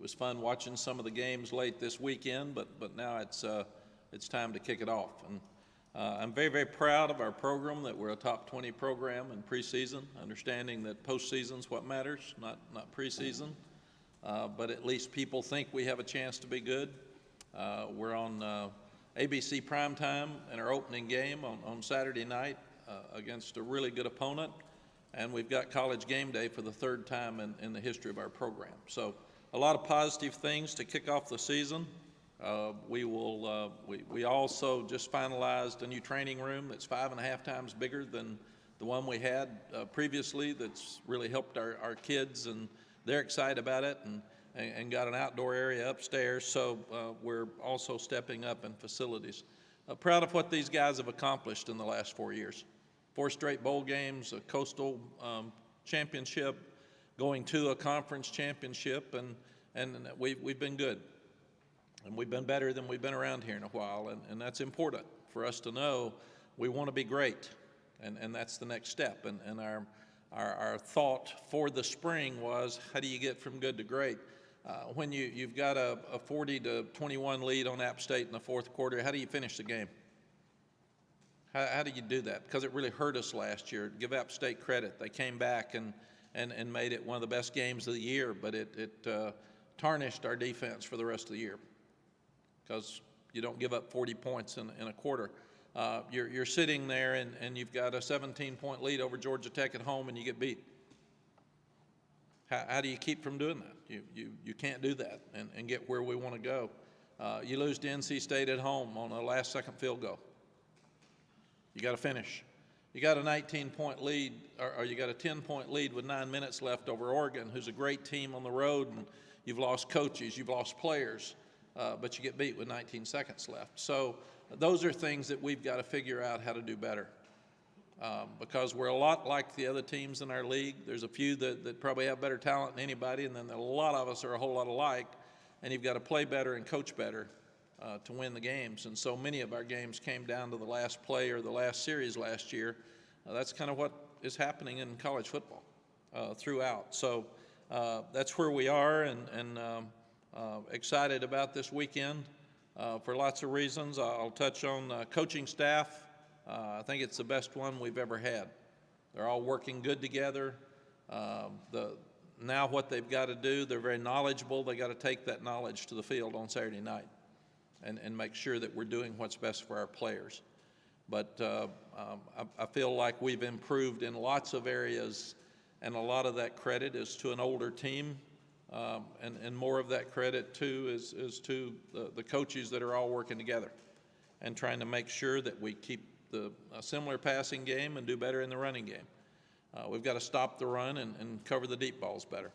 was fun watching some of the games late this weekend, but now it's time to kick it off. And I'm very, very proud of our program, that we're a top 20 program in preseason, understanding that postseason's what matters, not preseason. But at least people think we have a chance to be good. We're on ABC primetime in our opening game on Saturday night against a really good opponent. And we've got College Game Day for the third time in the history of our program. So a lot of positive things to kick off the season. We also just finalized a new training room that's 5.5 times bigger than the one we had previously. That's really helped our kids, and they're excited about it, and got an outdoor area upstairs. So we're also stepping up in facilities. Proud of what these guys have accomplished in the last 4 years. 4 straight bowl games, a coastal championship, going to a conference championship, and we've been good. And we've been better than we've been around here in a while, and that's important for us to know. We want to be great, and that's the next step. And our thought for the spring was, how do you get from good to great? When you've got a 40-21 lead on App State in the fourth quarter, how do you finish the game? How do you do that? Because it really hurt us last year. Give App State credit. They came back and made it one of the best games of the year, but it tarnished our defense for the rest of the year, because you don't give up 40 points in a quarter. You're sitting there and you've got a 17-point lead over Georgia Tech at home, and you get beat. How do you keep from doing that? You can't do that and get where we want to go. You lose to NC State at home on a last-second field goal. You got to finish. You got a 19-point lead, or you got a 10-point lead with 9 minutes left over Oregon, who's a great team on the road, and you've lost coaches, you've lost players, but you get beat with 19 seconds left. So those are things that we've got to figure out how to do better, because we're a lot like the other teams in our league. There's a few that probably have better talent than anybody, and then a lot of us are a whole lot alike, and you've got to play better and coach better to win the games. And so many of our games came down to the last play or the last series last year. That's kind of what is happening in college football throughout. So that's where we are, and excited about this weekend for lots of reasons. I'll touch on coaching staff. I think it's the best one we've ever had. They're all working good together. Now what they've got to do, they're very knowledgeable. They got to take that knowledge to the field on Saturday night and make sure that we're doing what's best for our players. But I feel like we've improved in lots of areas, and a lot of that credit is to an older team, and more of that credit too is to the coaches that are all working together and trying to make sure that we keep a similar passing game and do better in the running game. We've got to stop the run and cover the deep balls better.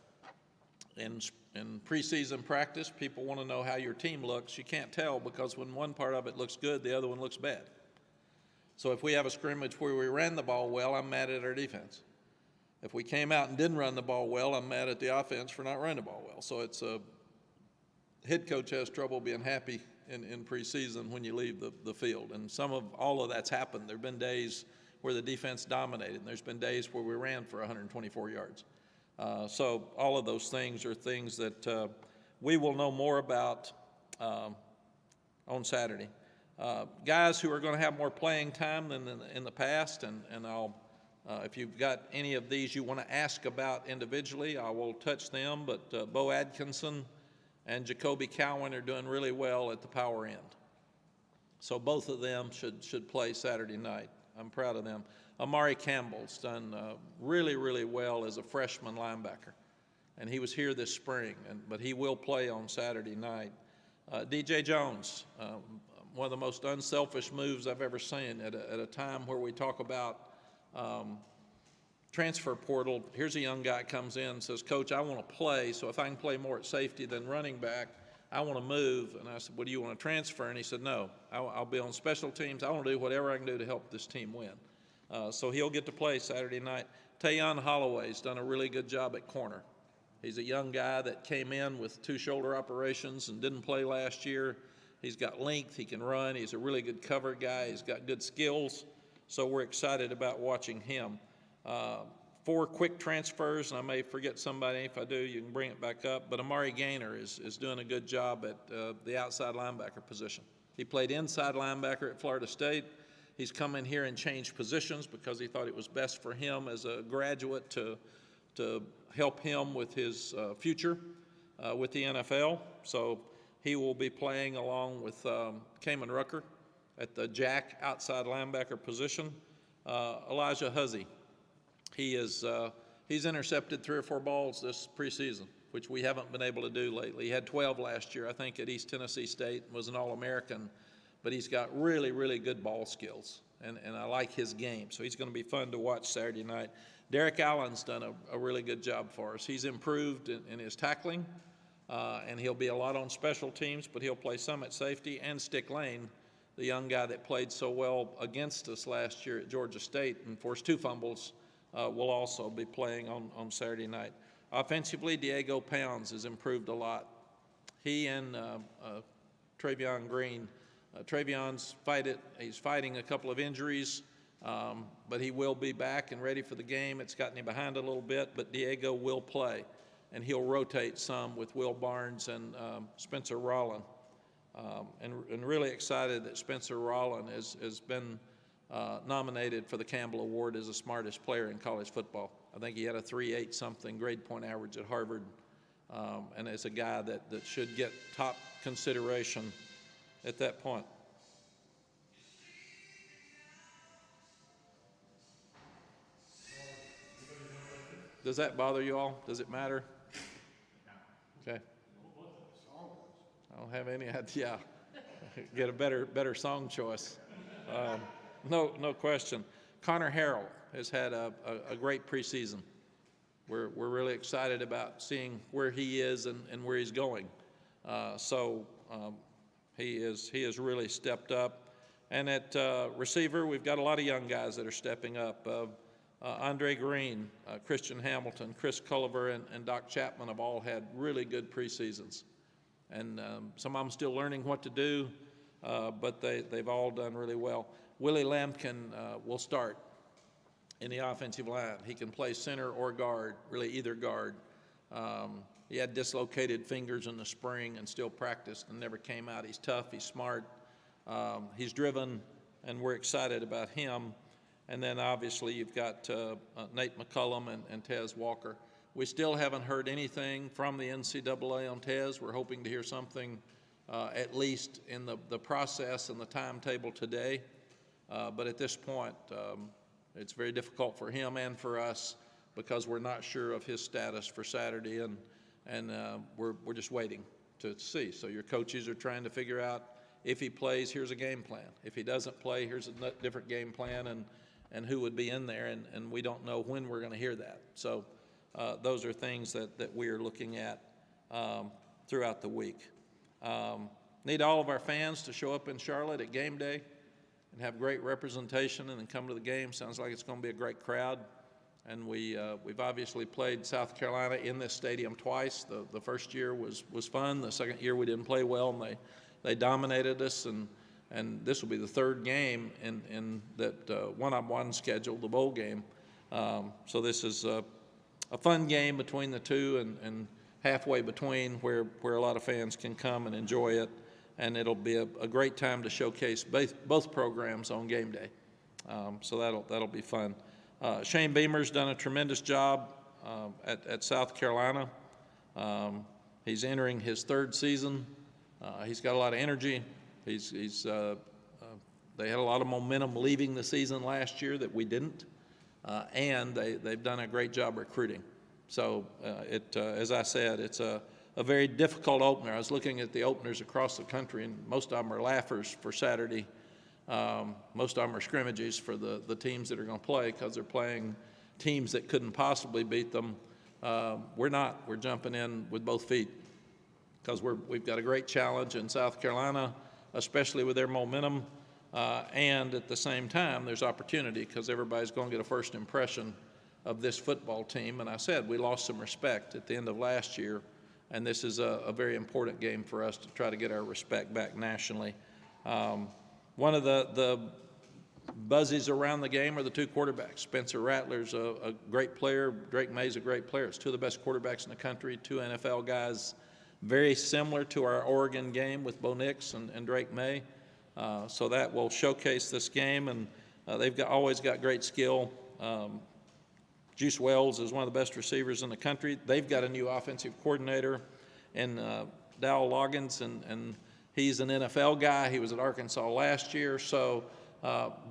In preseason practice, people want to know how your team looks. You can't tell, because when one part of it looks good, the other one looks bad. So if we have a scrimmage where we ran the ball well, I'm mad at our defense. If we came out and didn't run the ball well, I'm mad at the offense for not running the ball well. So it's head coach has trouble being happy in preseason when you leave the field. And all of that's happened. There have been days where the defense dominated, and there's been days where we ran for 124 yards. So all of those things are things that we will know more about on Saturday. Guys who are going to have more playing time than in the past, and I'll, if you've got any of these you want to ask about individually, I will touch them, but Bo Atkinson and Jacoby Cowan are doing really well at the power end. So both of them should play Saturday night. I'm proud of them. Amari Campbell's done really, really well as a freshman linebacker, and he was here this spring, but he will play on Saturday night. DJ Jones, one of the most unselfish moves I've ever seen at a time where we talk about transfer portal. Here's a young guy comes in and says, "Coach, I want to play, so if I can play more at safety than running back, I want to move." And I said, "Well, do you want to transfer?" And he said, "No, I'll be on special teams. I want to do whatever I can do to help this team win." So he'll get to play Saturday night. Tayon Holloway's done a really good job at corner. He's a young guy that came in with 2 shoulder operations and didn't play last year. He's got length, he can run, he's a really good cover guy, he's got good skills, so we're excited about watching him. 4 quick transfers, and I may forget somebody. If I do, you can bring it back up. But Amari Gaynor is doing a good job at the outside linebacker position. He played inside linebacker at Florida State. He's come in here and changed positions because he thought it was best for him as a graduate to help him with his future with the NFL. So he will be playing along with Kamen Rucker at the jack outside linebacker position. Elijah Huzzy, he's intercepted 3 or 4 balls this preseason, which we haven't been able to do lately. He had 12 last year, I think, at East Tennessee State, and was an All-American. But he's got really, really good ball skills, and I like his game. So he's going to be fun to watch Saturday night. Derek Allen's done a really good job for us. He's improved in his tackling, and he'll be a lot on special teams, but he'll play some at safety. And Stick Lane, the young guy that played so well against us last year at Georgia State and forced 2 fumbles, will also be playing on Saturday night. Offensively, Diego Pounds has improved a lot. He and Travion Green. Travion's he's fighting a couple of injuries, but he will be back and ready for the game. It's gotten him behind a little bit, but Diego will play, and he'll rotate some with Will Barnes and Spencer Rollin. And really excited that Spencer Rollin has been nominated for the Campbell Award as the smartest player in college football. I think he had a 3.8 something grade point average at Harvard, and is a guy that should get top consideration at that point. Does that bother you all? Does it matter? Okay. I don't have any idea. Get a better song choice. No question. Connor Harrell has had a great preseason. We're really excited about seeing where he is and where he's going. He has really stepped up. And at receiver, we've got a lot of young guys that are stepping up. Andre Green, Christian Hamilton, Chris Culliver, and Doc Chapman have all had really good preseasons. And some of them still learning what to do, but they've all done really well. Willie Lampkin will start in the offensive line. He can play center or guard, really either guard. He had dislocated fingers in the spring and still practiced and never came out. He's tough, he's smart, he's driven, and we're excited about him. And then obviously you've got Nate McCullum and Tez Walker. We still haven't heard anything from the NCAA on Tez. We're hoping to hear something at least in the process and the timetable today. But at this point, it's very difficult for him and for us because we're not sure of his status for Saturday, and we're just waiting to see. So your coaches are trying to figure out if he plays, here's a game plan. If he doesn't play, here's a different game plan, and who would be in there, and we don't know when we're going to hear that. So those are things that we are looking at throughout the week. Need all of our fans to show up in Charlotte at game day and have great representation and then come to the game. Sounds like it's going to be a great crowd. And we've obviously played South Carolina in this stadium twice. The first year was fun. The second year we didn't play well, and they dominated us. And this will be the 3rd game in that one-on-one schedule, the bowl game. So this is a fun game between the two, and halfway between where a lot of fans can come and enjoy it. And it'll be a great time to showcase both programs on game day. So that'll be fun. Shane Beamer's done a tremendous job at South Carolina. He's entering his 3rd season. He's got a lot of energy. They had a lot of momentum leaving the season last year that we didn't, and they've done a great job recruiting. So as I said, it's a very difficult opener. I was looking at the openers across the country, and most of them are laughers for Saturday. Most of them are scrimmages for the teams that are going to play because they're playing teams that couldn't possibly beat them. We're not. We're jumping in with both feet because we've got a great challenge in South Carolina, especially with their momentum, and at the same time, there's opportunity because everybody's going to get a first impression of this football team. And I said we lost some respect at the end of last year, and this is a very important game for us to try to get our respect back nationally. One of the buzzies around the game are the two quarterbacks. Spencer Rattler's a great player. Drake May's a great player. It's two of the best quarterbacks in the country, two NFL guys, very similar to our Oregon game with Bo Nix and Drake May. So that will showcase this game, and they've always got great skill. Juice Wells is one of the best receivers in the country. They've got a new offensive coordinator, and Dowell Loggins, and he's an NFL guy. He was at Arkansas last year, so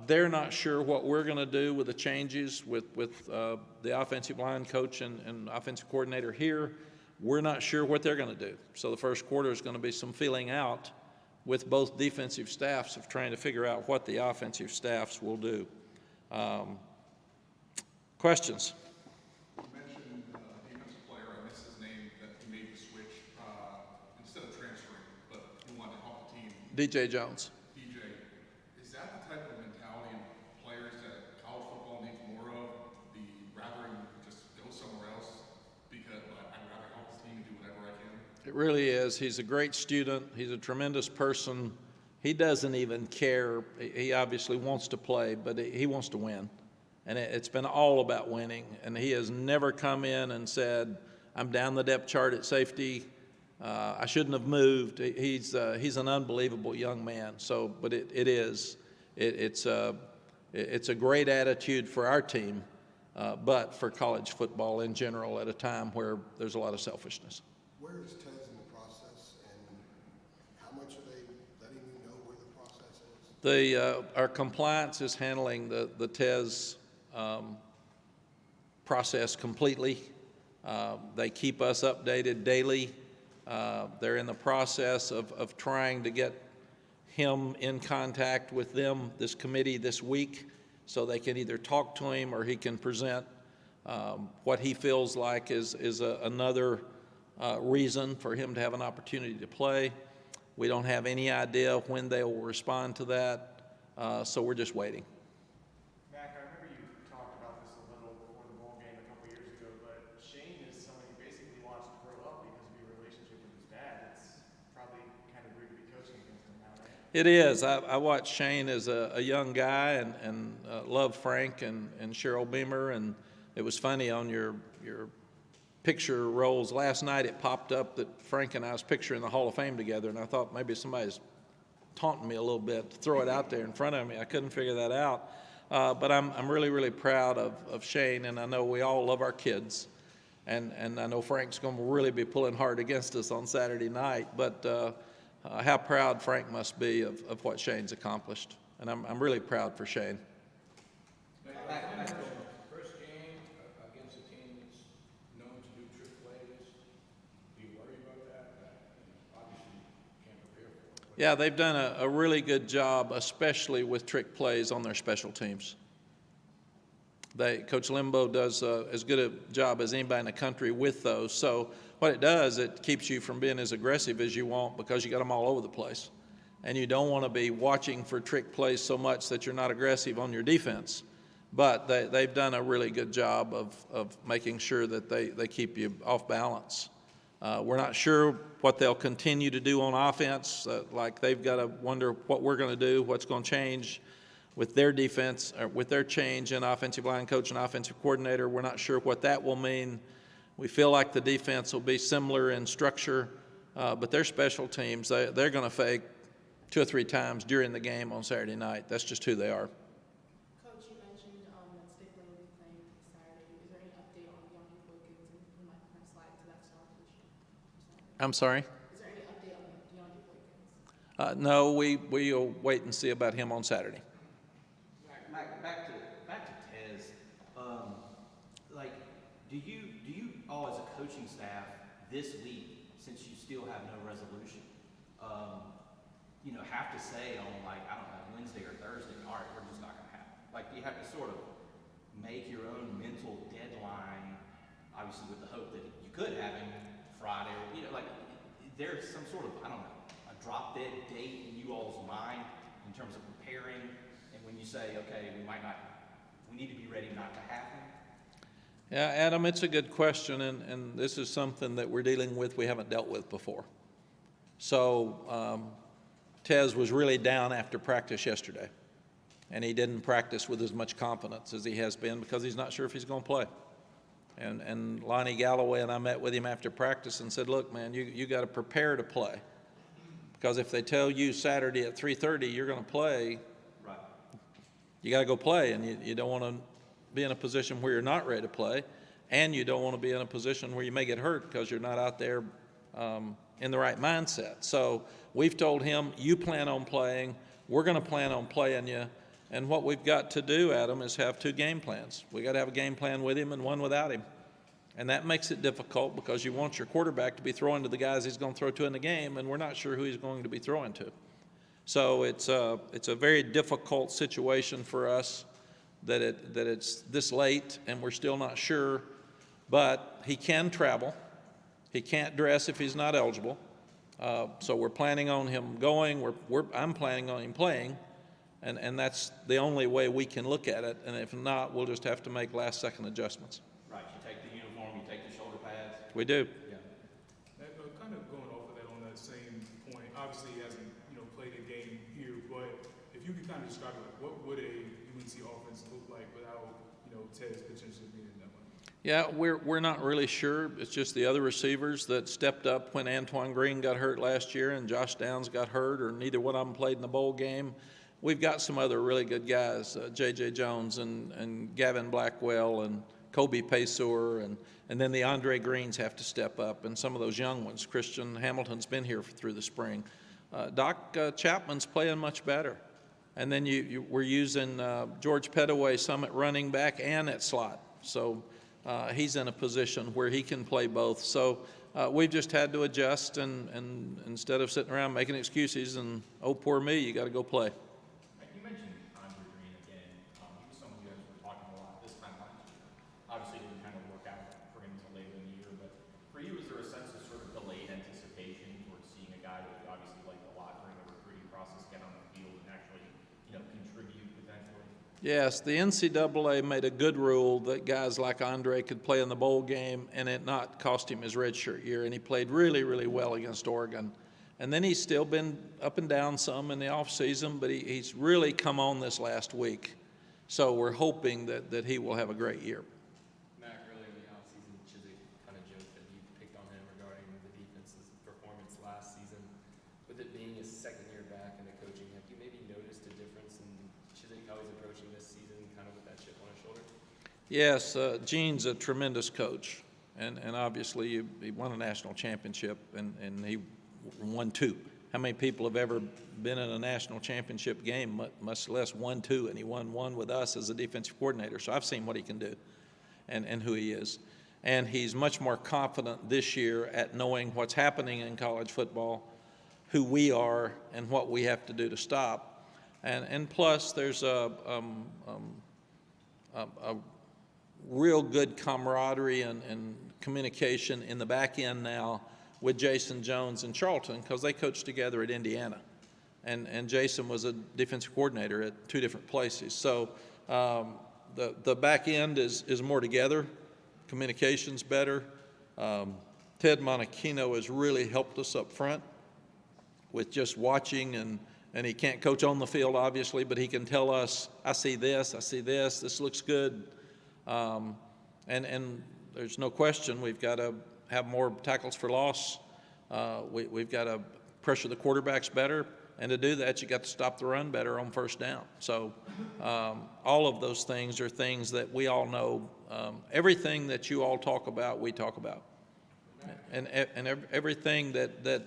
they're not sure what we're going to do with the changes with the offensive line coach and offensive coordinator here. We're not sure what they're going to do. So the first quarter is going to be some feeling out with both defensive staffs of trying to figure out what the offensive staffs will do. Questions? You mentioned a defensive player, I missed his name, that he made the switch instead of transferring, but he wanted to help the team. DJ Jones. DJ, is that the type of mentality of players that college football needs more of? Rather than just go somewhere else because I'd rather help the team and do whatever I can? It really is. He's a great student. He's a tremendous person. He doesn't even care. He obviously wants to play, but he wants to win. And it's been all about winning. And he has never come in and said, I'm down the depth chart at safety. I shouldn't have moved. He's an unbelievable young man. So, but it's a great attitude for our team, but for college football in general at a time where there's a lot of selfishness. Where is Tez in the process, and how much are they letting you know where the process is? Our compliance is handling the Tez process completely. They keep us updated daily. They're in the process of trying to get him in contact with them, this committee, this week, so they can either talk to him or he can present what he feels like is another reason for him to have an opportunity to play. We don't have any idea when they will respond to that, so we're just waiting. Mack, I remember you talked about this a little before the bowl game a couple years ago, but Shane is someone you basically watched grow up because of your relationship with his dad. It's probably kind of weird to be coaching against him now, right? It is. I watched Shane as a young guy and loved Frank and Cheryl Beamer, and it was funny on your picture rolls last night. It popped up that Frank and I's picture in the Hall of Fame together, and I thought maybe somebody's taunting me a little bit to throw it out there in front of me. I couldn't figure that out. But I'm really, really proud of Shane, and I know we all love our kids. And I know Frank's going to really be pulling hard against us on Saturday night. But how proud Frank must be of what Shane's accomplished. And I'm really proud for Shane. First game against a team that's known to do trick plays, do you worry about that? Obviously, you can't prepare for it. Yeah, they've done a really good job, especially with trick plays on their special teams. Coach Limbo does as good a job as anybody in the country with those. So what it does, it keeps you from being as aggressive as you want because you got them all over the place. And you don't want to be watching for trick plays so much that you're not aggressive on your defense. But they've done a really good job of making sure that they keep you off balance. We're not sure what they'll continue to do on offense. Like they've got to wonder what we're going to do, what's going to change with their defense, or with their change in offensive line coach and offensive coordinator. We're not sure what that will mean. We feel like the defense will be similar in structure, but their special teams, they're going to fake 2 or 3 times during the game on Saturday night. That's just who they are. Coach, you mentioned that Stickler will be playing Saturday. Is there any update on DeAndre Wilkins and who might kind of slide into that star position? I'm sorry? Is there any update on DeAndre Wilkins? No, we'll wait and see about him on Saturday. Back to Tez. Do you all as a coaching staff this week, since you still have no resolution, have to say on Wednesday or Thursday, all right, we're just not going to happen. Like, you have to sort of make your own mental deadline, obviously with the hope that you could have him Friday, or there's some sort of, a drop dead date in you all's mind in terms of preparing, and when you say, okay, we need to be ready not to have him. Yeah, Adam, it's a good question, and this is something that we're dealing with we haven't dealt with before. So Tez was really down after practice yesterday. and he didn't practice with as much confidence as he has been because he's not sure if he's going to play. And Lonnie Galloway and I met with him after practice and said, look, man, you got to prepare to play, because if they tell you Saturday at 3:30 you're going to play, Right. you got to go play, and you don't want to be in a position where you're not ready to play, and you don't want to be in a position where you may get hurt because you're not out there in the right mindset. So we've told him, you plan on playing, we're going to plan on playing you, and what we've got to do, Adam, is have 2 game plans. We got to have a game plan with him and one without him, and that makes it difficult because you want your quarterback to be throwing to the guys he's going to throw to in the game, and we're not sure who he's going to be throwing to. So it's a very difficult situation for us that it's this late and we're still not sure, but he can travel. He can't dress if he's not eligible. So we're planning on him going. I'm planning on him playing, and that's the only way we can look at it. And if not, we'll just have to make last-second adjustments. Right, you take the uniform, you take the shoulder pads. We do. Yeah. Kind of going off of that on that same point, obviously he hasn't, played a game here, but if you could kind of describe it, like, what would a UNC offense look like without, Tez potentially being in that one? Yeah, we're not really sure. It's just the other receivers that stepped up when Antoine Green got hurt last year and Josh Downs got hurt, or neither one of them played in the bowl game. We've got some other really good guys, J.J. Jones and Gavin Blackwell and Kobe Paysor, and then the Andre Greens have to step up, and some of those young ones. Christian Hamilton's been here through the spring. Doc Chapman's playing much better. And then we're using George Pettaway some at running back and at slot. So he's in a position where he can play both. So we've just had to adjust, and instead of sitting around making excuses and, oh, poor me, you got to go play. You mentioned Andre Green again. He was someone you guys were talking a lot this time last year. Obviously, it didn't kind of work out for him until later in the year. But for you, is there a sense of sort of delayed anticipation towards seeing a guy that you obviously liked a lot during the recruiting process get on the field and actually, contribute potentially? Yes, the NCAA made a good rule that guys like Andre could play in the bowl game and it not cost him his redshirt year, and he played really, really well against Oregon. And then he's still been up and down some in the offseason, but he's really come on this last week. So we're hoping that he will have a great year. Mack, earlier in the offseason, Chiswick kind of joked that you picked on him regarding the defense's performance last season. With it being his second year back in the coaching, have you maybe noticed a difference in Chiswick, how he's approaching this season, kind of with that chip on his shoulder? Yes, Gene's a tremendous coach, and obviously he won a national championship, and he won 2. How many people have ever been in a national championship game, much less won 2, and he won 1 with us as a defensive coordinator. So I've seen what he can do and who he is. And he's much more confident this year at knowing what's happening in college football, who we are, and what we have to do to stop. And plus, there's a real good camaraderie and communication in the back end now with Jason Jones and Charlton, because they coached together at Indiana. And Jason was a defensive coordinator at 2 different places. So the back end is more together, communication's better. Ted Monachino has really helped us up front with just watching, and he can't coach on the field, obviously, but he can tell us, I see this, this looks good. And there's no question we've got to have more tackles for loss. We've got to pressure the quarterbacks better, and to do that, you got to stop the run better on first down. So all of those things are things that we all know. Everything that you all talk about, we talk about. And everything that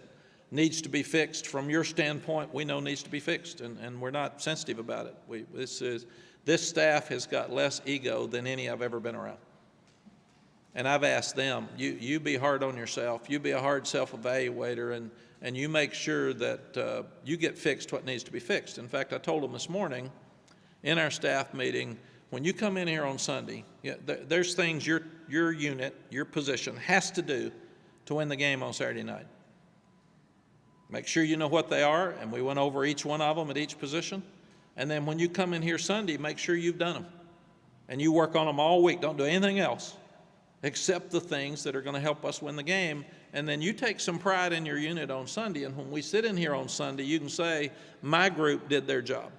needs to be fixed from your standpoint, we know needs to be fixed, and we're not sensitive about it. This staff has got less ego than any I've ever been around. And I've asked them, you be hard on yourself, you be a hard self-evaluator, and you make sure that you get fixed what needs to be fixed. In fact, I told them this morning in our staff meeting, when you come in here on Sunday, there's things your unit, your position has to do to win the game on Saturday night. Make sure you know what they are, and we went over each one of them at each position. And then when you come in here Sunday, make sure you've done them. And you work on them all week. Don't do anything else except the things that are going to help us win the game. And then you take some pride in your unit on Sunday, and when we sit in here on Sunday, you can say, my group did their job.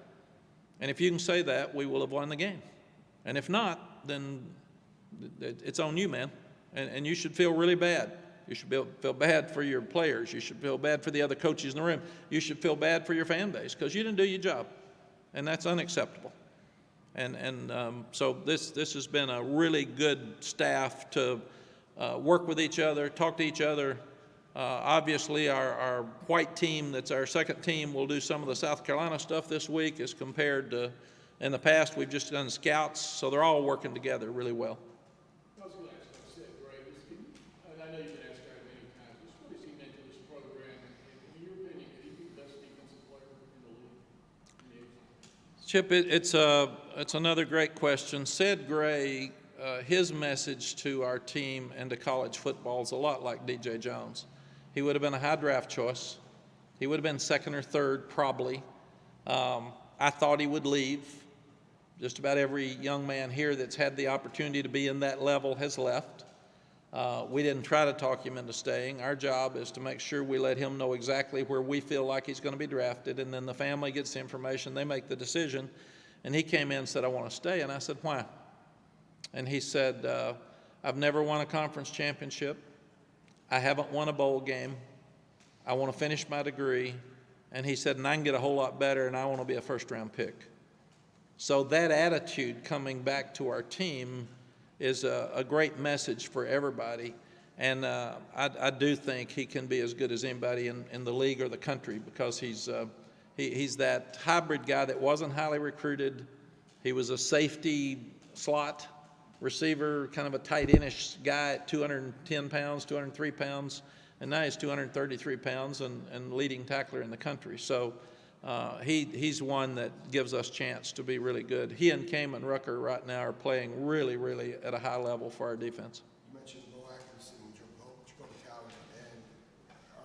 And if you can say that, we will have won the game. And if not, then it's on you, man. And you should feel really bad. You should feel bad for your players. You should feel bad for the other coaches in the room. You should feel bad for your fan base because you didn't do your job. And that's unacceptable. So this has been a really good staff to work with each other, talk to each other. Obviously, our white team, that's our second team, will do some of the South Carolina stuff this week as compared to in the past. We've just done scouts, so they're all working together really well. I was going to ask, like I said, Greg, and I know you've been asked that many times, what does he mean to this program? And in your opinion, could he be the best defensive player in the league? Chip, it's another great question. Sid Gray, his message to our team and to college football is a lot like DJ Jones. He would have been a high draft choice. He would have been second or third, probably. I thought he would leave. Just about every young man here that's had the opportunity to be in that level has left. We didn't try to talk him into staying. Our job is to make sure we let him know exactly where we feel like he's going to be drafted, and then the family gets the information, they make the decision. And he came in and said, I want to stay. And I said, why? And he said, I've never won a conference championship. I haven't won a bowl game. I want to finish my degree. And he said, and I can get a whole lot better, and I want to be a first-round pick. So that attitude coming back to our team is a great message for everybody. And I do think he can be as good as anybody in the league or the country because he's that hybrid guy that wasn't highly recruited. He was a safety slot receiver, kind of a tight endish guy at 210 pounds, 203 pounds, and now he's 233 pounds and leading tackler in the country. So he's one that gives us chance to be really good. He and Kamen Rucker right now are playing really, really at a high level for our defense. You mentioned Bo Atkinson and Jacob Callaway, and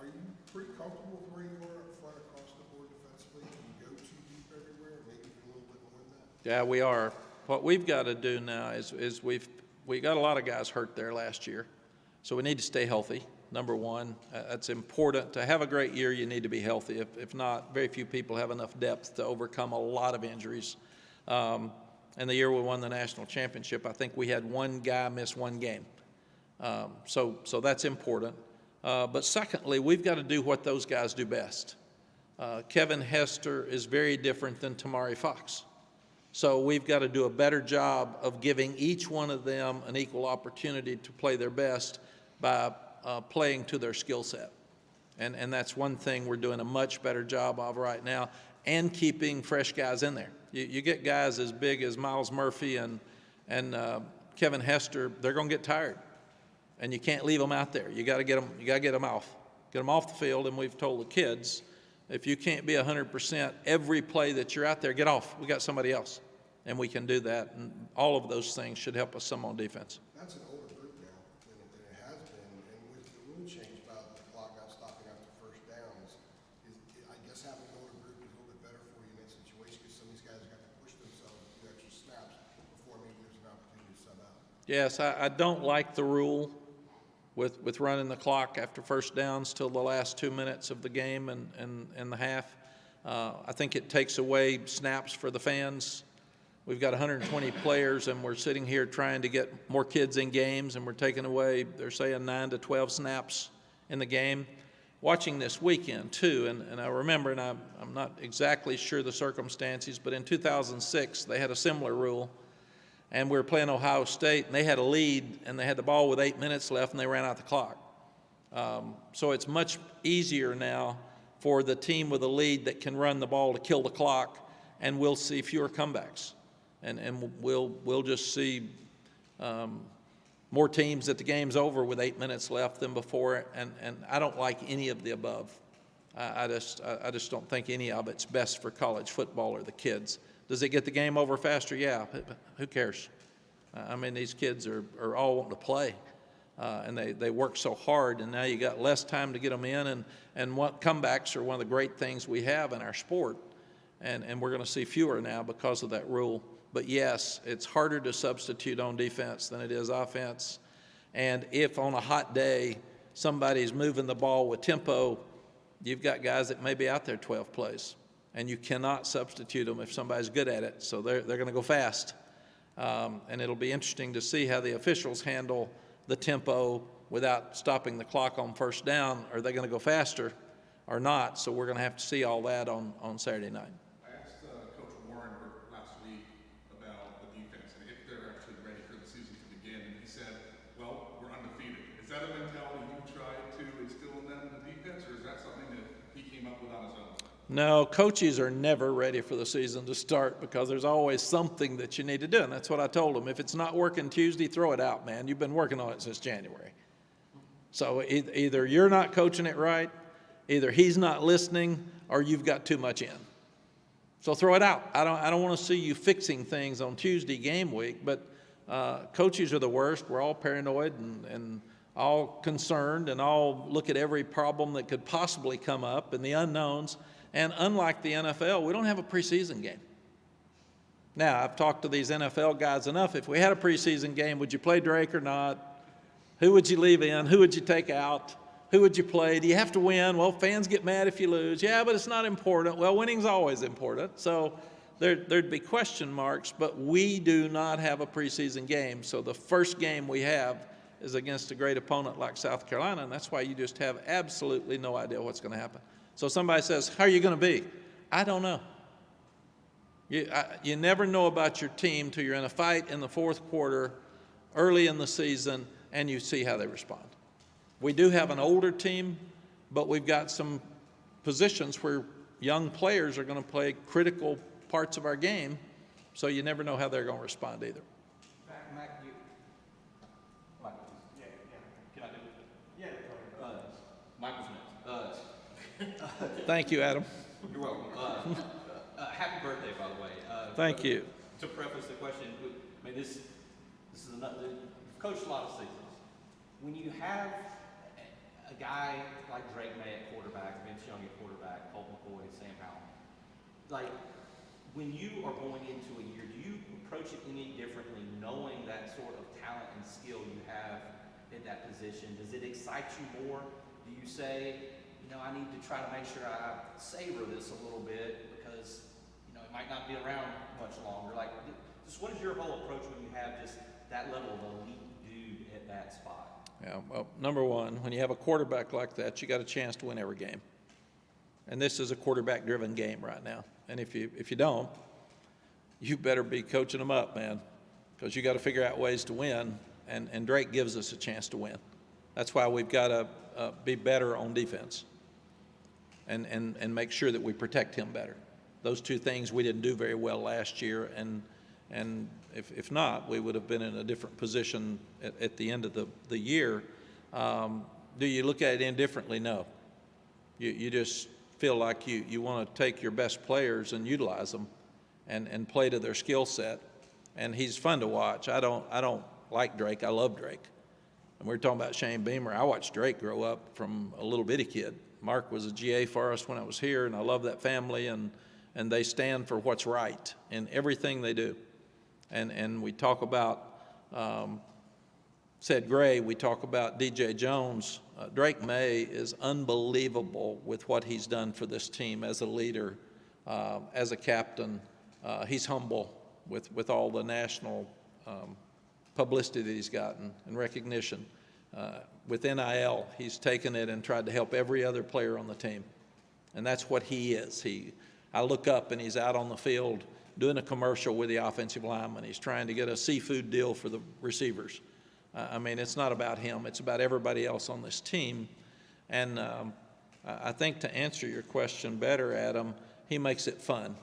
are you pretty comfortable with where you are up front across the board defensively? Can you go too deep everywhere, maybe even a little bit more than that? Yeah, we are. What we've got to do now is we got a lot of guys hurt there last year, so we need to stay healthy. Number one, that's important. To have a great year, you need to be healthy. If not, very few people have enough depth to overcome a lot of injuries. And the year we won the national championship, I think we had one guy miss one game. So that's important. But secondly, we've got to do what those guys do best. Kevin Hester is very different than Tamari Fox. So we've got to do a better job of giving each one of them an equal opportunity to play their best by playing to their skill set. And that's one thing we're doing a much better job of right now, and keeping fresh guys in there. You get guys as big as Miles Murphy and Kevin Hester, they're going to get tired. And you can't leave them out there. You got to get them off. Get them off the field, and we've told the kids, if you can't be 100% every play that you're out there, get off. We got somebody else, and we can do that. And all of those things should help us some on defense. That's an older group now than it has been, and with the rule change about the clock not stopping after first downs, I guess having an older group is a little bit better for you in that situation because some of these guys got to push themselves a few extra snaps before maybe there's an opportunity to sub out. Yes, I don't like the rule with running the clock after first downs till the last 2 minutes of the game and the half. I think it takes away snaps for the fans. We've got 120 players, and we're sitting here trying to get more kids in games, and we're taking away, they're saying 9 to 12 snaps in the game. Watching this weekend, too, and I remember, and I'm not exactly sure the circumstances, but in 2006, they had a similar rule. And we were playing Ohio State, and they had a lead, and they had the ball with 8 minutes left, and they ran out the clock. So it's much easier now for the team with a lead that can run the ball to kill the clock, and we'll see fewer comebacks. And we'll just see more teams that the game's over with 8 minutes left than before, and I don't like any of the above. I just don't think any of it's best for college football or the kids. Does it get the game over faster? Yeah. Who cares? I mean, these kids are all wanting to play, and they work so hard, and now you got less time to get them in, and what comebacks are one of the great things we have in our sport, and we're going to see fewer now because of that rule. But yes, it's harder to substitute on defense than it is offense, and if on a hot day somebody's moving the ball with tempo, you've got guys that may be out there 12 plays. and you cannot substitute them if somebody's good at it. So they're going to go fast. And it'll be interesting to see how the officials handle the tempo without stopping the clock on first down. Are they going to go faster or not? So we're going to have to see all that on Saturday night. I asked Coach Warren last week about the defense and if they're actually ready for the season to begin, and he said, well, we're undefeated. Is that a mentality you tried to instill in them in the defense, or is that something that he came up with on his own? No, coaches are never ready for the season to start because there's always something that you need to do, and that's what I told them. If it's not working Tuesday, throw it out, man. You've been working on it since January. So either you're not coaching it right, either he's not listening, or you've got too much in. So throw it out. I don't want to see you fixing things on Tuesday game week, but coaches are the worst. We're all paranoid and all concerned and all look at every problem that could possibly come up and the unknowns. And unlike the NFL, we don't have a preseason game. Now, I've talked to these NFL guys enough. If we had a preseason game, would you play Drake or not? Who would you leave in? Who would you take out? Who would you play? Do you have to win? Well, fans get mad if you lose. Yeah, but it's not important. Well, winning's always important. So there'd be question marks, but we do not have a preseason game. So the first game we have is against a great opponent like South Carolina, and that's why you just have absolutely no idea what's going to happen. So somebody says, how are you going to be? I don't know. You never know about your team till you're in a fight in the fourth quarter, early in the season, and you see how they respond. We do have an older team, but we've got some positions where young players are going to play critical parts of our game, so you never know how they're going to respond either. Mack, Yeah. can I do it? Yeah, go ahead. Michael's next. Thank you, Adam. You're welcome. Happy birthday, by the way. Thank you. To preface the question, I mean, this is another. You've coached a lot of seasons. When you have a guy like Drake May at quarterback, Vince Young at quarterback, Colt McCoy, Sam Howell, like when you are going into a year, do you approach it any differently, knowing that sort of talent and skill you have in that position? Does it excite you more? Do you say, I need to try to make sure I savor this a little bit because, it might not be around much longer. Like, just what is your whole approach when you have just that level of elite dude at that spot? Yeah, well, number one, when you have a quarterback like that, you got a chance to win every game. And this is a quarterback-driven game right now. And if you don't, you better be coaching them up, man, because you got to figure out ways to win. And Drake gives us a chance to win. That's why we've got to be better on defense and make sure that we protect him better. Those two things we didn't do very well last year, and if not, we would have been in a different position at the end of the year. Do you look at it indifferently? No. You just feel like you want to take your best players and utilize them and play to their skill set. And he's fun to watch. I don't like Drake. I love Drake. And we were talking about Shane Beamer. I watched Drake grow up from a little bitty kid. Mark was a GA for us when I was here, and I love that family, and they stand for what's right in everything they do. And we talk about, said Gray, we talk about DJ Jones. Drake May is unbelievable with what he's done for this team as a leader, as a captain. He's humble with all the national publicity that he's gotten and recognition. With NIL, he's taken it and tried to help every other player on the team. And that's what he is. I look up and he's out on the field doing a commercial with the offensive lineman. He's trying to get a seafood deal for the receivers. It's not about him. It's about everybody else on this team. And I think to answer your question better, Adam, he makes it fun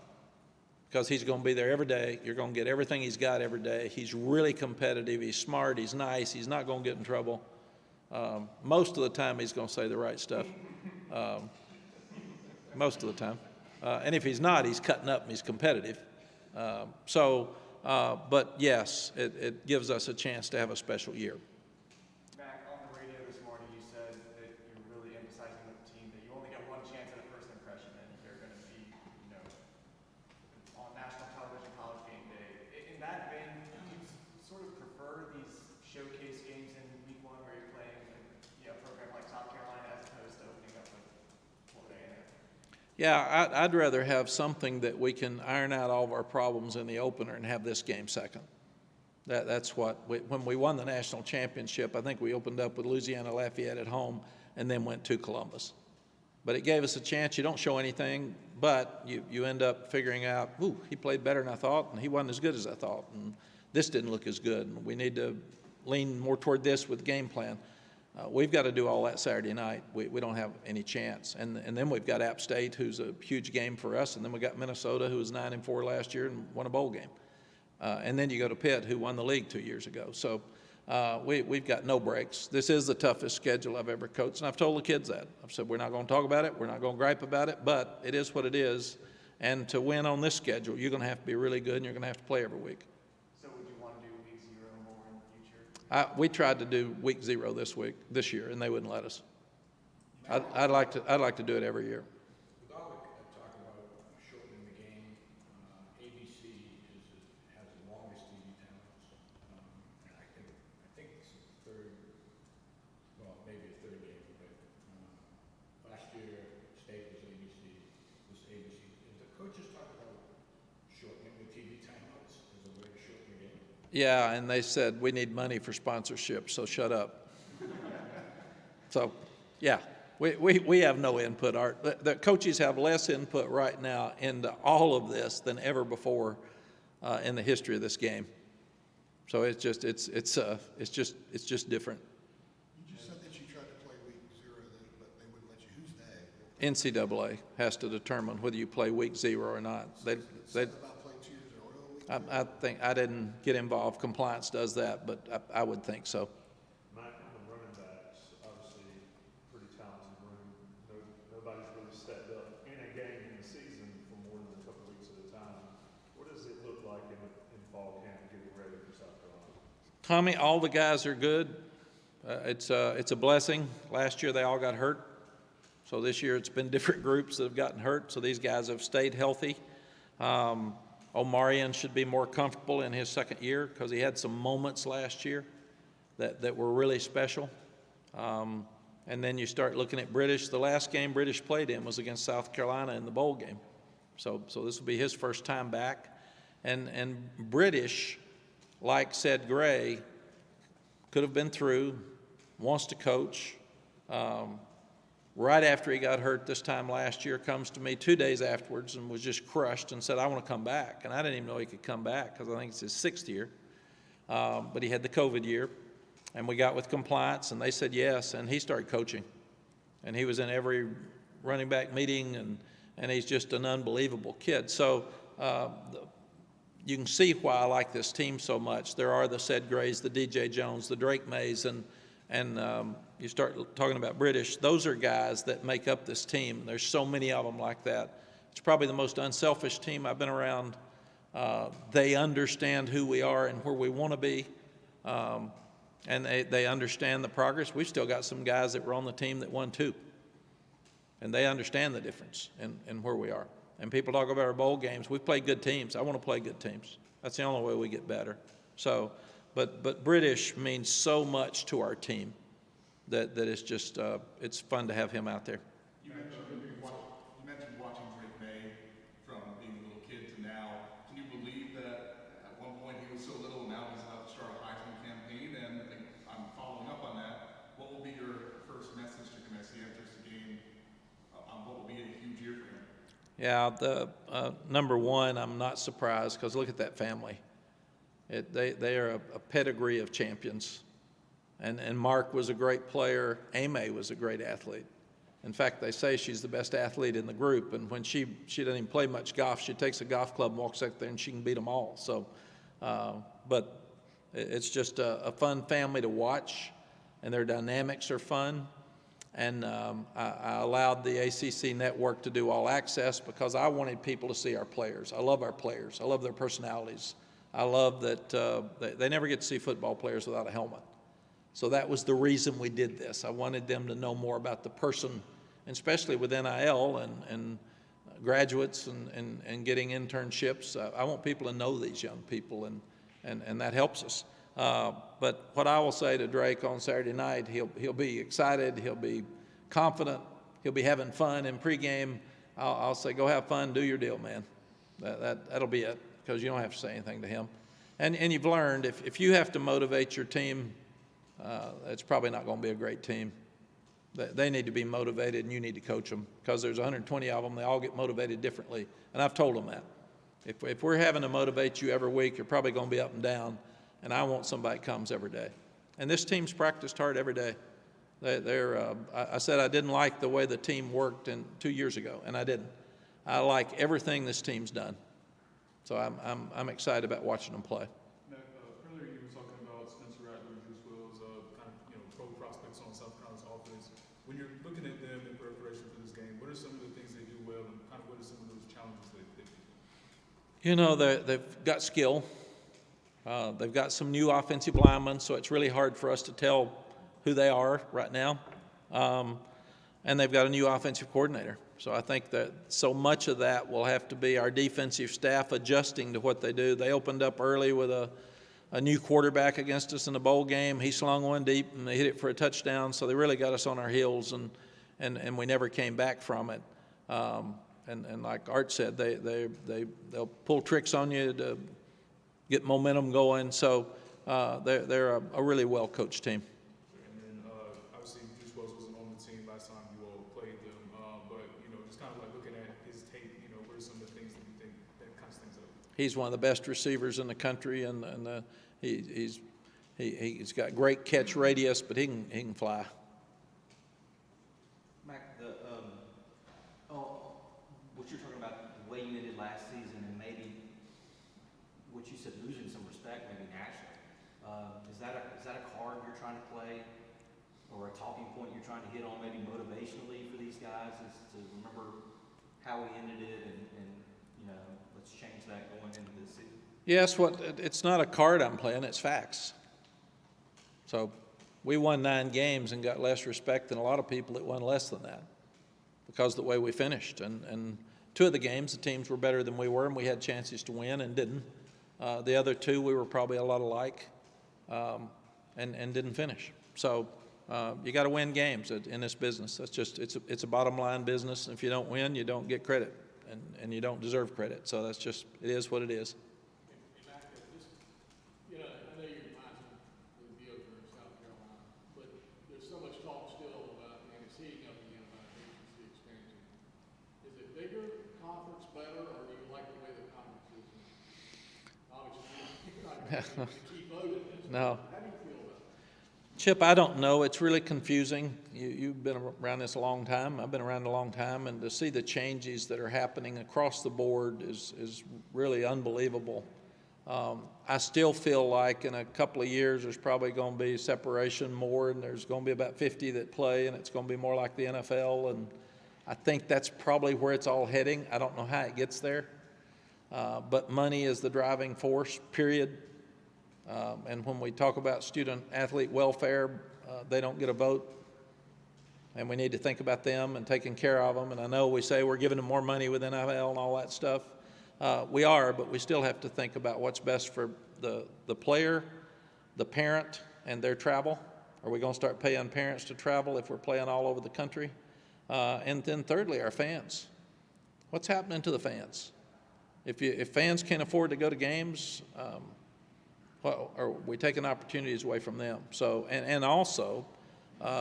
because he's going to be there every day. You're going to get everything he's got every day. He's really competitive. He's smart. He's nice. He's not going to get in trouble. Most of the time, he's going to say the right stuff. Most of the time. And if he's not, he's cutting up and he's competitive. But yes, it gives us a chance to have a special year. Mack, on the radio this morning, you said that you're really emphasizing with the team that you only get one chance at a first impression, and they're going to be, on national television, college game day. In that vein, do you sort of prefer these showcase games in week one where you're playing a program like South Carolina as opposed to opening up with Florida A&M? Yeah, I'd rather have something that we can iron out all of our problems in the opener and have this game second. That's what, when we won the national championship, I think we opened up with Louisiana Lafayette at home and then went to Columbus. But it gave us a chance. You don't show anything, but you end up figuring out, ooh, he played better than I thought, and he wasn't as good as I thought, and this didn't look as good, and we need to lean more toward this with game plan. We've got to do all that Saturday night. We don't have any chance. And then we've got App State, who's a huge game for us, and then we've got Minnesota, who was 9-4 last year and won a bowl game. And then you go to Pitt, who won the league 2 years ago. So we've got no breaks. This is the toughest schedule I've ever coached, and I've told the kids that. I've said we're not going to talk about it, we're not going to gripe about it, but it is what it is. And to win on this schedule, you're going to have to be really good, and you're going to have to play every week. So would you want to do week 0 more in the future? We tried to do week 0 this year, and they wouldn't let us. I'd like to do it every year. With all the talk about shortening the game, ABC has the longest TV timeouts. And I think it's the third, well, maybe a third game, but last year State was ABC, this ABC. Did the coaches talk about shortening the TV timeouts as a way to shorten the game? Yeah, and they said, we need money for sponsorship, so shut up. So, yeah, we have no input, Art. The coaches have less input right now into all of this than ever before in the history of this game. So it's just different. You just said that you tried to play week 0, but they wouldn't let you. Who's they? NCAA has to determine whether you play week 0 or not. They About playing 2 years in a row week 0? I think I didn't get involved. Compliance does that, but I would think so. Mack, on the running backs, obviously pretty talented room. Nobody's really stepped up in a game in the season for more than a couple weeks at a time. What does it look like in fall camp getting ready for South Carolina? Tommy, all the guys are good. It's a blessing. Last year they all got hurt. So this year it's been different groups that have gotten hurt. So these guys have stayed healthy. Omarion should be more comfortable in his second year because he had some moments last year that were really special. And then you start looking at British. The last game British played in was against South Carolina in the bowl game. So this will be his first time back. And British, like said Gray, could have been through, wants to coach. Right after he got hurt this time last year, comes to me 2 days afterwards and was just crushed and said, I want to come back. And I didn't even know he could come back because I think it's his 6th year. But he had the COVID year. And we got with compliance, and they said yes, and he started coaching. And he was in every running back meeting, and he's just an unbelievable kid. So you can see why I like this team so much. There are the Ced Grays, the DJ Jones, the Drake Mays, and you start talking about British. Those are guys that make up this team. There's so many of them like that. It's probably the most unselfish team I've been around. They understand who we are and where we want to be. And they understand the progress. We've still got some guys that were on the team that won 2. And they understand the difference in where we are. And people talk about our bowl games. We've played good teams. I want to play good teams. That's the only way we get better. So, but British means so much to our team that it's just, it's fun to have him out there. You mentioned watching Drake May from being a little kid to now. Can you believe that at one point he was so little and now he's about to start a Heisman campaign? And I'm following up on that. What will be your first message to him as he enters the game on what will be a huge year for him? Yeah, the number one, I'm not surprised because look at that family. They are a pedigree of champions. And Mark was a great player. Amy was a great athlete. In fact, they say she's the best athlete in the group. And when she doesn't even play much golf, she takes a golf club and walks out there and she can beat them all. So, but it's just a fun family to watch, and their dynamics are fun. And I allowed the ACC network to do all access because I wanted people to see our players. I love our players. I love their personalities. I love that they never get to see football players without a helmet. So that was the reason we did this. I wanted them to know more about the person, and especially with NIL and graduates and getting internships. I want people to know these young people, and that helps us. But what I will say to Drake on Saturday night, he'll be excited, he'll be confident, he'll be having fun in pregame, I'll say, go have fun, do your deal, man. That'll be it, because you don't have to say anything to him. And you've learned, if you have to motivate your team, it's probably not going to be a great team. They need to be motivated, and you need to coach them, because there's 120 of them. They all get motivated differently, and I've told them that. If we're having to motivate you every week, you're probably going to be up and down, and I want somebody that comes every day. And this team's practiced hard every day. I said I didn't like the way the team worked 2 years ago, and I didn't. I like everything this team's done. So I'm excited about watching them play. Matt, earlier you were talking about Spencer Rattler and Juice Wells, kind of pro prospects on South Carolina's offense. When you're looking at them in preparation for this game, what are some of the things they do well, and kind of what are some of those challenges they face? They've got skill. They've got some new offensive linemen, so it's really hard for us to tell who they are right now. And they've got a new offensive coordinator. So I think that so much of that will have to be our defensive staff adjusting to what they do. They opened up early with a new quarterback against us in the bowl game. He slung one deep, and they hit it for a touchdown. So they really got us on our heels, and we never came back from it. And like Art said, they'll pull tricks on you to get momentum going. So they're a really well-coached team. And then obviously Juice Wells wasn't on the team last time you all played them, but just kind of like looking at his tape, what are some of the things that you think that kind of stands out? He's one of the best receivers in the country, and he's got great catch radius, but he can fly. Mack, what you're talking about, the way you ended last season, and maybe what you said, losing some respect, maybe nationally. Is that a card you're trying to play, or a talking point you're trying to hit on, maybe motivationally for these guys, is to remember how we ended it, and let's change that going into this season? Yes, it's not a card I'm playing, it's facts. So we won 9 games and got less respect than a lot of people that won less than that because of the way we finished. And 2 of the games, the teams were better than we were, and we had chances to win and didn't. The other 2, we were probably a lot alike and didn't finish. So you got to win games in this business. That's just it's a bottom line business. If you don't win, you don't get credit, and you don't deserve credit. So that's just, it is what it is. I know you're advising the deal for South Carolina, but there's so much talk still about, and it's heating up again about agency expansion. Is it bigger, conference better, or do you like the way the conference is? Obviously, you're not going to keep voting. No. How do you feel about that? Chip, I don't know. It's really confusing. You've been around this a long time. I've been around a long time, and to see the changes that are happening across the board is really unbelievable. I still feel like in a couple of years there's probably going to be separation more, and there's going to be about 50 that play, and it's going to be more like the NFL, and I think that's probably where it's all heading. I don't know how it gets there, but money is the driving force, period. And when we talk about student-athlete welfare, they don't get a vote, and we need to think about them and taking care of them. And I know we say we're giving them more money with NFL and all that stuff. We are, but we still have to think about what's best for the player, the parent, and their travel. Are we going to start paying parents to travel if we're playing all over the country? And then thirdly, our fans. What's happening to the fans? If fans can't afford to go to games, are we taking opportunities away from them? So, and also,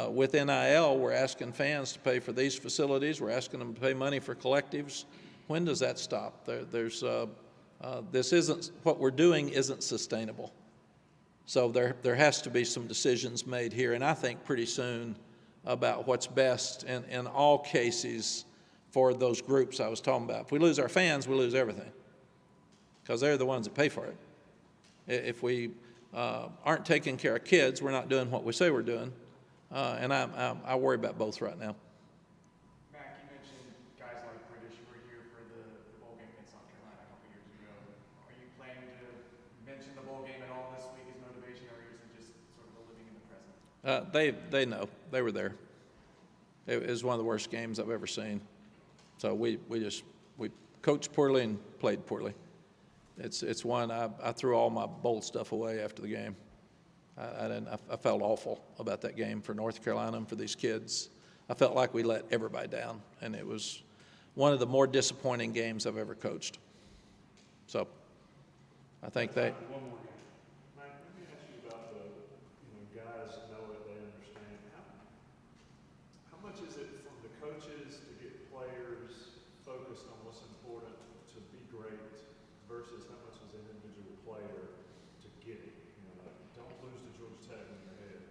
with NIL, we're asking fans to pay for these facilities. We're asking them to pay money for collectives. When does that stop? This isn't, what we're doing isn't sustainable. So there has to be some decisions made here, and I think pretty soon, about what's best in all cases for those groups I was talking about. If we lose our fans, we lose everything, because they're the ones that pay for it. If we aren't taking care of kids, we're not doing what we say we're doing, and I worry about both right now. Mack, you mentioned guys like British who were here for the bowl game against South Carolina a couple years ago. Are you planning to mention the bowl game at all this week as motivation, or is it just sort of a living in the present? They know. They were there. It was one of the worst games I've ever seen. So we coached poorly and played poorly. It's one I threw all my bowl stuff away after the game. I felt awful about that game for North Carolina and for these kids. I felt like we let everybody down, and it was one of the more disappointing games I've ever coached. So I think that. One more game. Mack, let me ask you about the, guys know it, they understand. How much is it from the coaches to get players focused on what's important to be great versus how much is an individual player to get it? Like, don't lose to Georgia Tech in your head.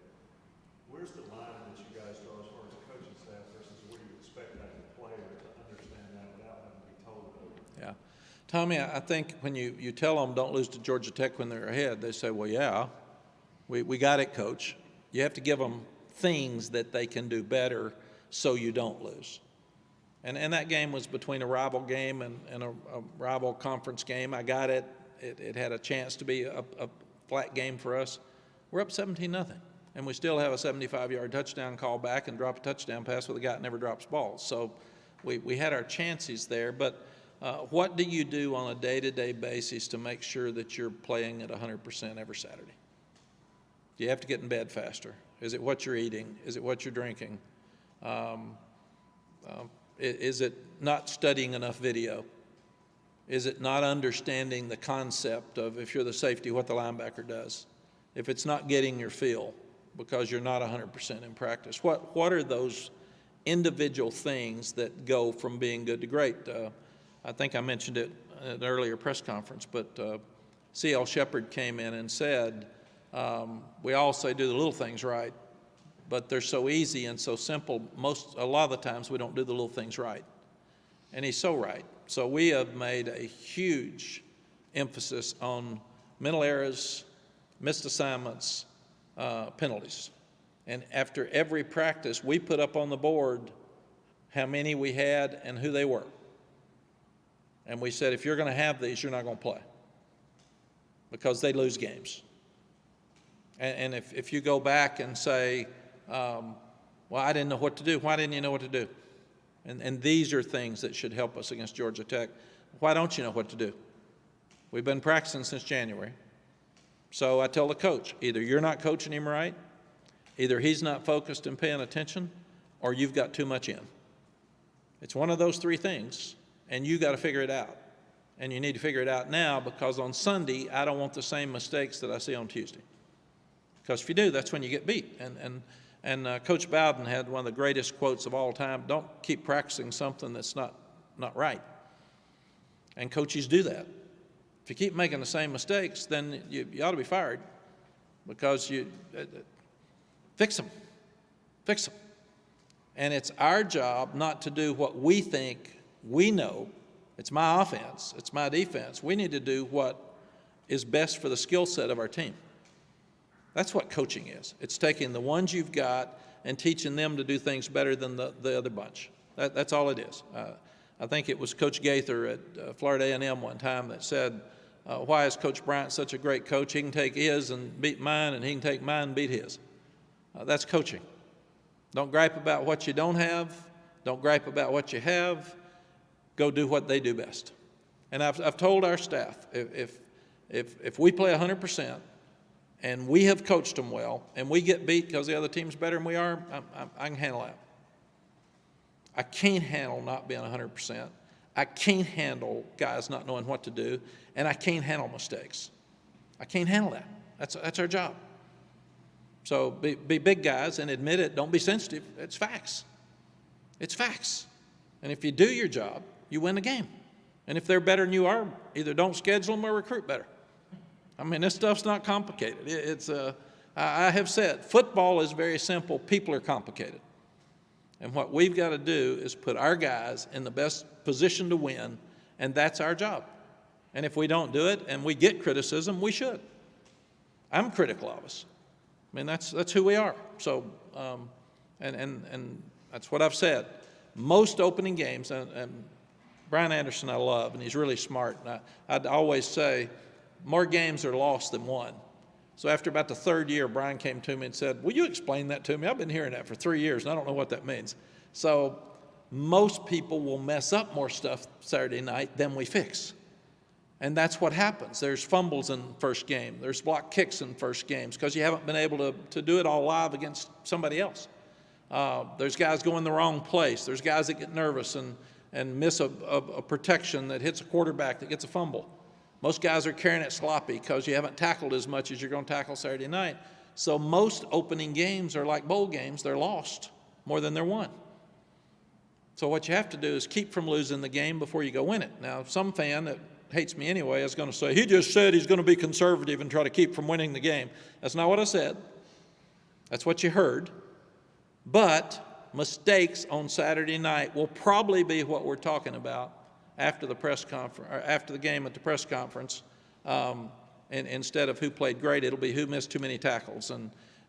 Where's the line that you guys draw as far as the coaching staff versus where you expect that player to understand that without having to be told over? Yeah. Tommy, I think when you tell them don't lose to Georgia Tech when they're ahead, they say, well, yeah, we got it, Coach. You have to give them things that they can do better so you don't lose. And that game was between a rival game and a rival conference game. I got it. It had a chance to be a flat game for us. We're up 17-0, and we still have a 75-yard touchdown call back and drop a touchdown pass with a guy that never drops balls. So we had our chances there, but what do you do on a day-to-day basis to make sure that you're playing at 100% every Saturday? Do you have to get in bed faster? Is it what you're eating? Is it what you're drinking? Is it not studying enough video? Is it not understanding the concept of, if you're the safety, what the linebacker does? If it's not getting your feel because you're not 100% in practice, what are those individual things that go from being good to great? I think I mentioned it at an earlier press conference, but C.L. Shepard came in and said, we all say do the little things right, but they're so easy and so simple. A lot of the times we don't do the little things right. And he's so right. So we have made a huge emphasis on mental errors, missed assignments, penalties. And after every practice, we put up on the board how many we had and who they were. And we said, if you're going to have these, you're not going to play because they lose games. And if you go back and say, well, I didn't know what to do. Why didn't you know what to do? And these are things that should help us against Georgia Tech. Why don't you know what to do? We've been practicing since January. So I tell the coach, either you're not coaching him right, either he's not focused and paying attention, or you've got too much in. It's one of those three things, and you got to figure it out. And you need to figure it out now, because on Sunday, I don't want the same mistakes that I see on Tuesday. Because if you do, that's when you get beat. And Coach Bowden had one of the greatest quotes of all time: don't keep practicing something that's not right. And coaches do that. If you keep making the same mistakes, then you ought to be fired, because you fix them. Fix them. And it's our job not to do what we think we know. It's my offense. It's my defense. We need to do what is best for the skill set of our team. That's what coaching is. It's taking the ones you've got and teaching them to do things better than the other bunch. That's all it is. I think it was Coach Gaither at Florida A&M one time that said, why is Coach Bryant such a great coach? He can take his and beat mine, and he can take mine and beat his. That's coaching. Don't gripe about what you don't have. Don't gripe about what you have. Go do what they do best. And I've told our staff, if we play 100%, and we have coached them well, and we get beat because the other team's better than we are, I can handle that. I can't handle not being 100%. I can't handle guys not knowing what to do, and I can't handle mistakes. I can't handle that. That's our job. So be big guys and admit it. Don't be sensitive. It's facts. It's facts. And if you do your job, you win the game. And if they're better than you are, either don't schedule them or recruit better. I mean, this stuff's not complicated. I have said, football is very simple. People are complicated. And what we've got to do is put our guys in the best position to win, and that's our job. And if we don't do it and we get criticism, we should. I'm critical of us. I mean, that's who we are. So, and that's what I've said. Most opening games, and Brian Anderson I love, and he's really smart. And I'd always say, more games are lost than won. So after about the third year, Brian came to me and said, will you explain that to me? I've been hearing that for 3 years, and I don't know what that means. So most people will mess up more stuff Saturday night than we fix. And that's what happens. There's fumbles in first game. There's block kicks in first games because you haven't been able to do it all live against somebody else. There's guys going the wrong place. There's guys that get nervous and miss a protection that hits a quarterback that gets a fumble. Most guys are carrying it sloppy because you haven't tackled as much as you're going to tackle Saturday night. So most opening games are like bowl games. They're lost more than they're won. So what you have to do is keep from losing the game before you go win it. Now, some fan that hates me anyway is going to say, he just said he's going to be conservative and try to keep from winning the game. That's not what I said. That's what you heard. But mistakes on Saturday night will probably be what we're talking about after the press conference, or after the game at the press conference. And instead of who played great, it'll be who missed too many tackles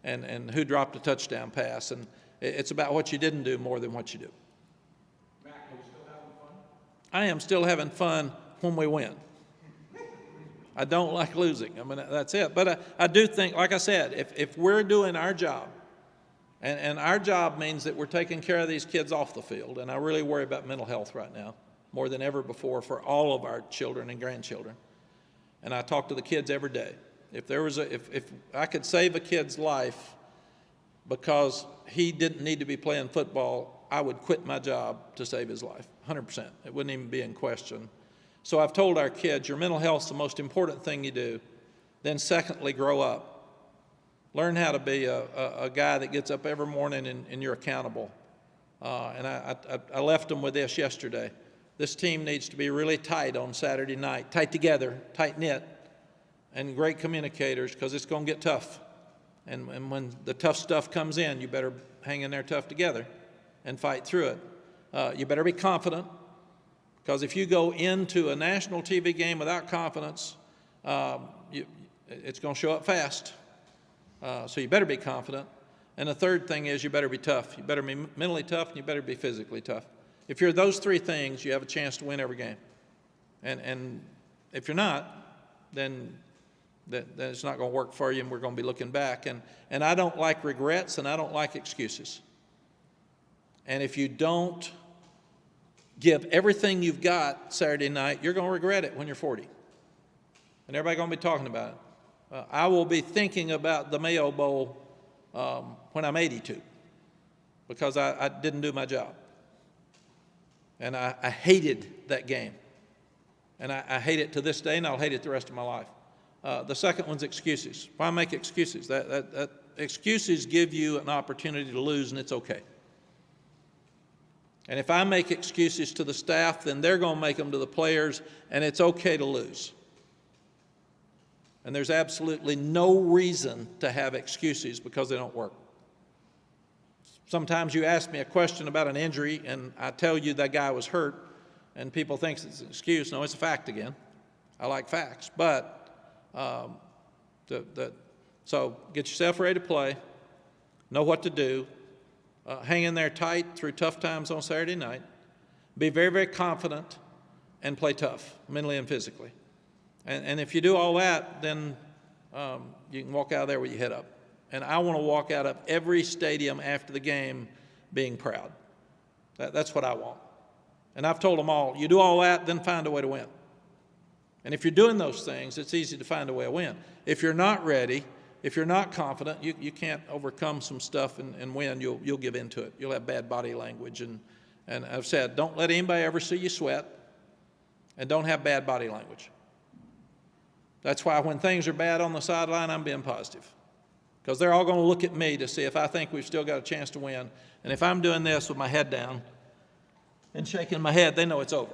and who dropped a touchdown pass. And it's about what you didn't do more than what you do. Mack, are you still having fun? I am still having fun when we win. I don't like losing. I mean, that's it. But I do think, like I said, if we're doing our job, and our job means that we're taking care of these kids off the field, and I really worry about mental health right now, more than ever before for all of our children and grandchildren. And I talk to the kids every day. If I could save a kid's life because he didn't need to be playing football, I would quit my job to save his life, 100%. It wouldn't even be in question. So I've told our kids, your mental health is the most important thing you do. Then secondly, grow up. Learn how to be a guy that gets up every morning and you're accountable. And I left them with this yesterday. This team needs to be really tight on Saturday night, tight together, tight-knit, and great communicators, because it's going to get tough. And when the tough stuff comes in, you better hang in there tough together and fight through it. You better be confident, because if you go into a national TV game without confidence, it's going to show up fast. So you better be confident. And the third thing is you better be tough. You better be mentally tough, and you better be physically tough. If you're those three things, you have a chance to win every game. And if you're not, then it's not going to work for you, and we're going to be looking back. And I don't like regrets, and I don't like excuses. And if you don't give everything you've got Saturday night, you're going to regret it when you're 40. And everybody's going to be talking about it. I will be thinking about the Mayo Bowl when I'm 82, because I didn't do my job. And I hated that game. And I hate it to this day, and I'll hate it the rest of my life. The second one's excuses. Why make excuses? That excuses give you an opportunity to lose, and it's okay. And if I make excuses to the staff, then they're going to make them to the players, and it's okay to lose. And there's absolutely no reason to have excuses because they don't work. Sometimes you ask me a question about an injury, and I tell you that guy was hurt, and people think it's an excuse. No, it's a fact again. I like facts. But so get yourself ready to play, know what to do, hang in there tight through tough times on Saturday night, be very, very confident, and play tough, mentally and physically. And if you do all that, then you can walk out of there with your head up. And I want to walk out of every stadium after the game being proud. That's what I want. And I've told them all, you do all that, then find a way to win. And if you're doing those things, it's easy to find a way to win. If you're not ready, if you're not confident, you can't overcome some stuff and win. You'll give into it. You'll have bad body language. And I've said, don't let anybody ever see you sweat, and don't have bad body language. That's why when things are bad on the sideline, I'm being positive. Because they're all going to look at me to see if I think we've still got a chance to win. And if I'm doing this with my head down and shaking my head, they know it's over.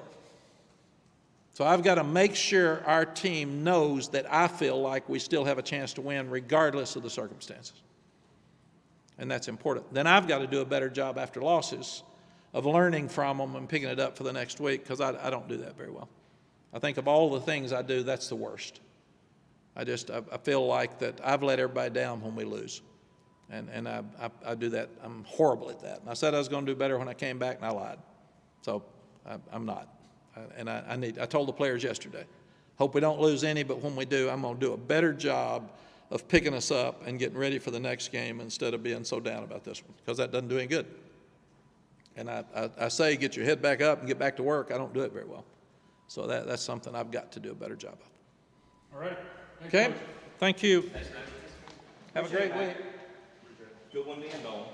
So I've got to make sure our team knows that I feel like we still have a chance to win regardless of the circumstances. And that's important. Then I've got to do a better job after losses of learning from them and picking it up for the next week, because I don't do that very well. I think of all the things I do, that's the worst. I feel like that I've let everybody down when we lose. And I do that. I'm horrible at that. And I said I was going to do better when I came back, and I lied. So I'm not. I told the players yesterday, hope we don't lose any, but when we do, I'm going to do a better job of picking us up and getting ready for the next game instead of being so down about this one, because that doesn't do any good. And I say get your head back up and get back to work. I don't do it very well. So that's something I've got to do a better job of. All right. Okay? Thank you. Thanks, man. Have a great week. Good one to end on.